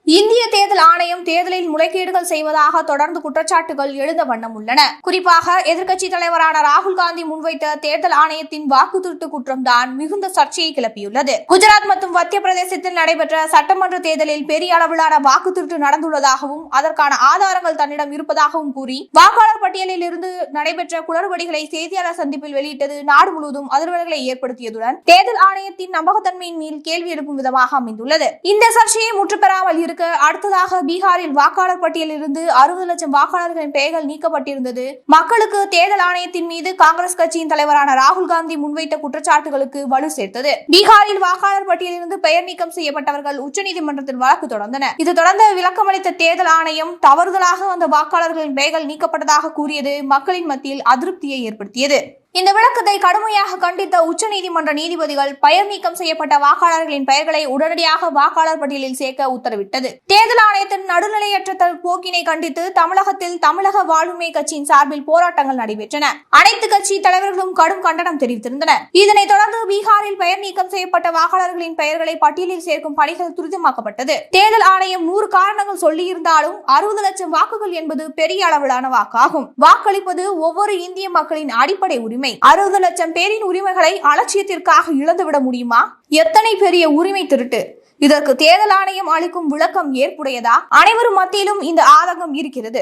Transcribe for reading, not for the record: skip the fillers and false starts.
இந்திய தேர்தல் ஆணையம் தேர்தலில் முறைகேடுகள் செய்வதாக தொடர்ந்து குற்றச்சாட்டுகள் எழுந்த வண்ணம் உள்ளன. குறிப்பாக எதிர்க்கட்சித் தலைவரான ராகுல் காந்தி முன்வைத்த தேர்தல் ஆணையத்தின் வாக்கு திருட்டு குற்றம்தான் மிகுந்த சர்ச்சையை கிளப்பியுள்ளது. குஜராத் மற்றும் மத்திய பிரதேசத்தில் நடைபெற்ற சட்டமன்ற தேர்தலில் பெரிய அளவிலான வாக்கு திருட்டு நடந்துள்ளதாகவும் அதற்கான ஆதாரங்கள் தன்னிடம் இருப்பதாகவும் கூறி வாக்காளர் பட்டியலில் இருந்து நடைபெற்ற குளறுபடிகளை செய்தியாளர் சந்திப்பில் வெளியிட்டது நாடு முழுவதும் அதிர்வலைகளை ஏற்படுத்தியதுடன் தேர்தல் ஆணையத்தின் நம்பகத்தன்மையின் மேல் கேள்வி எழுப்பும் விதமாக அமைந்துள்ளது. இந்த சர்ச்சையை முற்றுப்பெறாமல் இருக்க அடுத்ததாக பீகாரில் வாக்காளர் பட்டியலில் இருந்து 60 லட்சம் வாக்காளர்களின் பெயர்கள் நீக்கப்பட்டிருந்தது மக்களுக்கு தேர்தல் ஆணையத்தின் மீது காங்கிரஸ் கட்சியின் தலைவரான ராகுல் காந்தி முன்வைத்த குற்றச்சாட்டுகளுக்கு வலு சேர்த்தது. பீகாரில் வாக்காளர் பட்டியலில் இருந்து பெயர் நீக்கம் செய்யப்பட்டவர்கள் உச்சநீதிமன்றத்தில் வழக்கு தொடர்ந்தனர். இது தொடர்ந்து விளக்கமளித்த தேர்தல் ஆணையம் தவறுதலாக அந்த வாக்காளர்களின் பெயர்கள் நீக்கப்பட்டதாக கூறியது மக்களின் மத்தியில் அதிருப்தியை ஏற்படுத்தியது. இந்த விளக்கத்தை கடுமையாக கண்டித்த உச்சநீதிமன்ற நீதிபதிகள் பெயர் நீக்கம் செய்யப்பட்ட வாக்காளர்களின் பெயர்களை உடனடியாக வாக்காளர் பட்டியலில் சேர்க்க உத்தரவிட்டது. தேர்தல் ஆணையத்தின் நடுநிலையற்ற போக்கினை கண்டித்து தமிழகத்தில் தமிழக வாழ்வுரிமை கட்சியின் சார்பில் போராட்டங்கள் நடைபெற்றன. அனைத்து கட்சி தலைவர்களும் கடும் கண்டனம் தெரிவித்திருந்தனர். இதனைத் தொடர்ந்து பீகாரில் பெயர் நீக்கம் செய்யப்பட்ட வாக்காளர்களின் பெயர்களை பட்டியலில் சேர்க்கும் பணிகள் துரிதமாக்கப்பட்டது. தேர்தல் ஆணையம் 100 காரணங்கள் சொல்லியிருந்தாலும் 60 லட்சம் வாக்குகள் என்பது பெரிய அளவிலான வாக்காகும். வாக்களிப்பது ஒவ்வொரு இந்திய மக்களின் அடிப்படை உரிமை. 60 லட்சம் பேரின் உரிமைகளை அலட்சியத்திற்காக இழந்துவிட முடியுமா? எத்தனை பெரிய உரிமை திருட்டு! இதற்கு தேர்தல் ஆணையம் அளிக்கும் விளக்கம் ஏற்புடையதா? அனைவரும் மத்தியிலும் இந்த ஆதங்கம் இருக்கிறது.